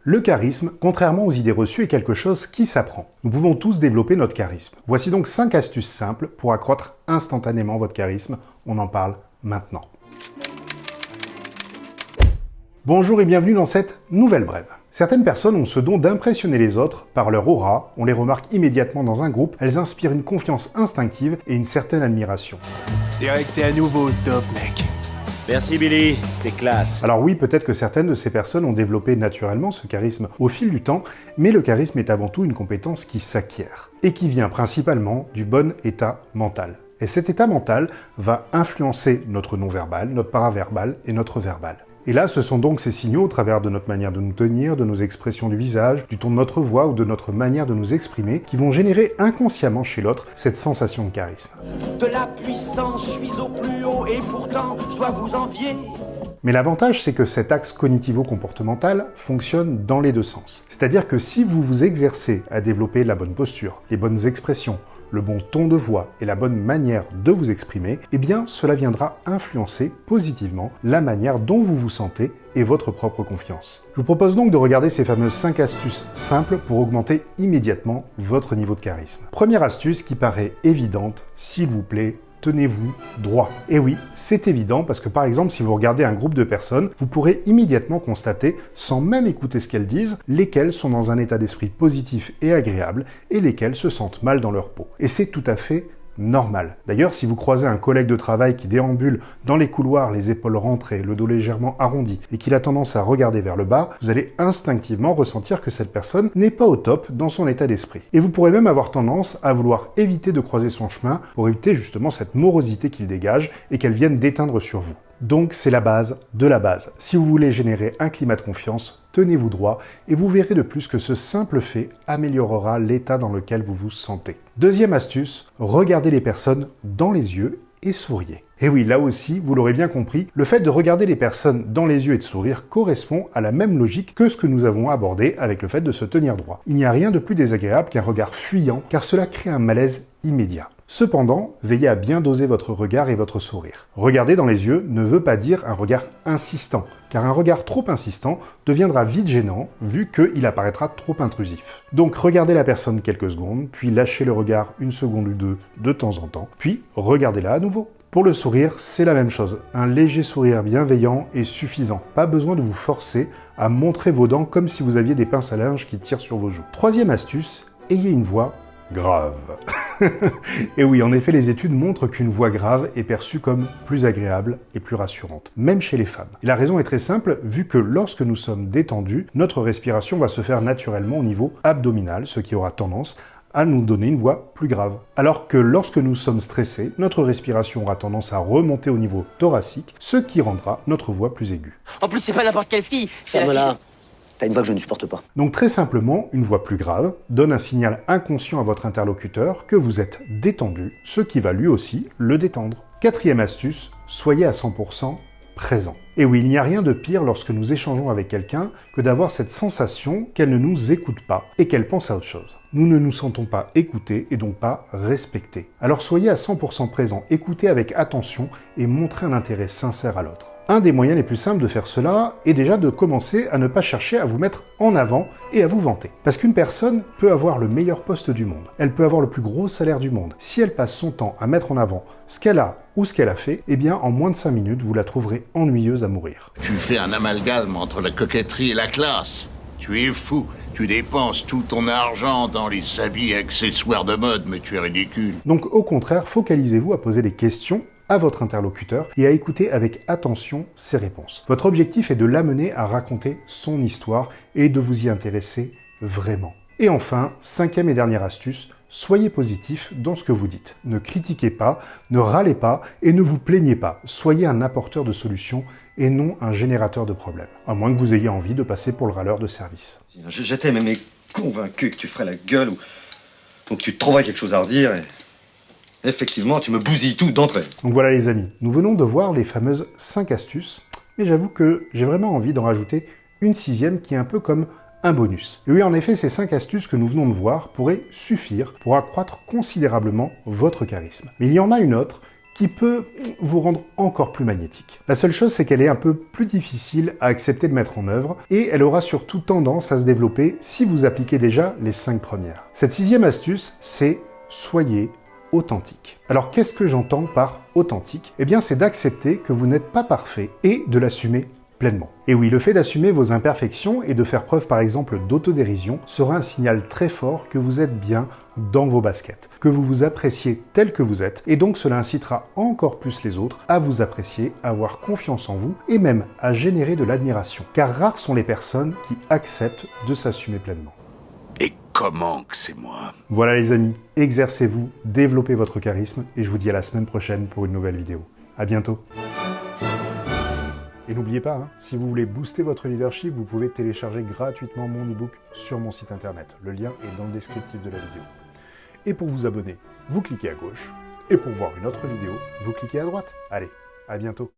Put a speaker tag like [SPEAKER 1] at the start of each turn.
[SPEAKER 1] Le charisme, contrairement aux idées reçues, est quelque chose qui s'apprend. Nous pouvons tous développer notre charisme. Voici donc 5 astuces simples pour accroître instantanément votre charisme. On en parle maintenant. Bonjour et bienvenue dans cette nouvelle brève. Certaines personnes ont ce don d'impressionner les autres par leur aura, on les remarque immédiatement dans un groupe, elles inspirent une confiance instinctive et une certaine admiration.
[SPEAKER 2] Direct, t'es à nouveau au top, mec.
[SPEAKER 3] Merci Billy, t'es classe.
[SPEAKER 1] Alors oui, peut-être que certaines de ces personnes ont développé naturellement ce charisme au fil du temps, mais le charisme est avant tout une compétence qui s'acquiert et qui vient principalement du bon état mental. Et cet état mental va influencer notre non-verbal, notre paraverbal et notre verbal. Et là, ce sont donc ces signaux au travers de notre manière de nous tenir, de nos expressions du visage, du ton de notre voix ou de notre manière de nous exprimer, qui vont générer inconsciemment chez l'autre cette sensation de charisme.
[SPEAKER 4] De la puissance, je suis au plus haut et pourtant, je dois vous envier.
[SPEAKER 1] Mais l'avantage, c'est que cet axe cognitivo-comportemental fonctionne dans les deux sens. C'est-à-dire que si vous vous exercez à développer la bonne posture, les bonnes expressions, le bon ton de voix et la bonne manière de vous exprimer, eh bien cela viendra influencer positivement la manière dont vous vous sentez et votre propre confiance. Je vous propose donc de regarder ces fameuses 5 astuces simples pour augmenter immédiatement votre niveau de charisme. Première astuce qui paraît évidente, s'il vous plaît, tenez-vous droit. Et oui, c'est évident parce que par exemple, si vous regardez un groupe de personnes, vous pourrez immédiatement constater, sans même écouter ce qu'elles disent, lesquelles sont dans un état d'esprit positif et agréable et lesquelles se sentent mal dans leur peau. Et c'est tout à fait normal. D'ailleurs, si vous croisez un collègue de travail qui déambule dans les couloirs, les épaules rentrées, le dos légèrement arrondi, et qu'il a tendance à regarder vers le bas, vous allez instinctivement ressentir que cette personne n'est pas au top dans son état d'esprit. Et vous pourrez même avoir tendance à vouloir éviter de croiser son chemin pour éviter justement cette morosité qu'il dégage et qu'elle vienne déteindre sur vous. Donc c'est la base de la base. Si vous voulez générer un climat de confiance, tenez-vous droit et vous verrez de plus que ce simple fait améliorera l'état dans lequel vous vous sentez. Deuxième astuce, regardez les personnes dans les yeux et souriez. Et oui, là aussi, vous l'aurez bien compris, le fait de regarder les personnes dans les yeux et de sourire correspond à la même logique que ce que nous avons abordé avec le fait de se tenir droit. Il n'y a rien de plus désagréable qu'un regard fuyant, car cela crée un malaise immédiat. Cependant, veillez à bien doser votre regard et votre sourire. Regarder dans les yeux ne veut pas dire un regard insistant, car un regard trop insistant deviendra vite gênant, vu qu'il apparaîtra trop intrusif. Donc regardez la personne quelques secondes, puis lâchez le regard une seconde ou deux de temps en temps, puis regardez-la à nouveau. Pour le sourire, c'est la même chose. Un léger sourire bienveillant est suffisant. Pas besoin de vous forcer à montrer vos dents comme si vous aviez des pinces à linge qui tirent sur vos joues. Troisième astuce, ayez une voix grave. Et oui, en effet, les études montrent qu'une voix grave est perçue comme plus agréable et plus rassurante, même chez les femmes. Et la raison est très simple, vu que lorsque nous sommes détendus, notre respiration va se faire naturellement au niveau abdominal, ce qui aura tendance à nous donner une voix plus grave. Alors que lorsque nous sommes stressés, notre respiration aura tendance à remonter au niveau thoracique, ce qui rendra notre voix plus aiguë.
[SPEAKER 5] En plus, c'est pas n'importe quelle fille, c'est la
[SPEAKER 3] Ferme-la.
[SPEAKER 5] fille.
[SPEAKER 3] T'as une voix que je ne supporte pas.
[SPEAKER 1] Donc très simplement, une voix plus grave donne un signal inconscient à votre interlocuteur que vous êtes détendu, ce qui va lui aussi le détendre. Quatrième astuce, soyez à 100% présent. Et oui, il n'y a rien de pire lorsque nous échangeons avec quelqu'un que d'avoir cette sensation qu'elle ne nous écoute pas et qu'elle pense à autre chose. Nous ne nous sentons pas écoutés et donc pas respectés. Alors soyez à 100% présent, écoutez avec attention et montrez un intérêt sincère à l'autre. Un des moyens les plus simples de faire cela est déjà de commencer à ne pas chercher à vous mettre en avant et à vous vanter. Parce qu'une personne peut avoir le meilleur poste du monde, elle peut avoir le plus gros salaire du monde. Si elle passe son temps à mettre en avant ce qu'elle a ou ce qu'elle a fait, eh bien en moins de 5 minutes, vous la trouverez ennuyeuse à mourir.
[SPEAKER 6] Tu fais un amalgame entre la coquetterie et la classe. Tu es fou. Tu dépenses tout ton argent dans les habits et accessoires de mode, mais tu es ridicule.
[SPEAKER 1] Donc au contraire, focalisez-vous à poser des questions à votre interlocuteur et à écouter avec attention ses réponses. Votre objectif est de l'amener à raconter son histoire et de vous y intéresser vraiment. Et enfin, cinquième et dernière astuce, soyez positif dans ce que vous dites. Ne critiquez pas, ne râlez pas et ne vous plaignez pas. Soyez un apporteur de solutions et non un générateur de problèmes. À moins que vous ayez envie de passer pour le râleur de service.
[SPEAKER 7] J'étais même convaincu que tu ferais la gueule ou que tu trouverais quelque chose à redire et... Effectivement, tu me bousilles tout d'entrée.
[SPEAKER 1] Donc voilà les amis, nous venons de voir les fameuses 5 astuces, mais j'avoue que j'ai vraiment envie d'en rajouter une 6e qui est un peu comme un bonus. Et oui, en effet, ces 5 astuces que nous venons de voir pourraient suffire pour accroître considérablement votre charisme. Mais il y en a une autre qui peut vous rendre encore plus magnétique. La seule chose, c'est qu'elle est un peu plus difficile à accepter de mettre en œuvre, et elle aura surtout tendance à se développer si vous appliquez déjà les 5 premières. Cette 6e astuce, c'est soyez authentique. Alors qu'est-ce que j'entends par authentique? Eh bien, c'est d'accepter que vous n'êtes pas parfait et de l'assumer pleinement. Et oui, le fait d'assumer vos imperfections et de faire preuve par exemple d'autodérision sera un signal très fort que vous êtes bien dans vos baskets, que vous vous appréciez tel que vous êtes, et donc cela incitera encore plus les autres à vous apprécier, à avoir confiance en vous et même à générer de l'admiration. Car rares sont les personnes qui acceptent de s'assumer pleinement.
[SPEAKER 6] Et comment que c'est moi?
[SPEAKER 1] Voilà les amis, exercez-vous, développez votre charisme et je vous dis à la semaine prochaine pour une nouvelle vidéo. À bientôt. Et n'oubliez pas, si vous voulez booster votre leadership, vous pouvez télécharger gratuitement mon e-book sur mon site internet. Le lien est dans le descriptif de la vidéo. Et pour vous abonner, vous cliquez à gauche. Et pour voir une autre vidéo, vous cliquez à droite. Allez, à bientôt.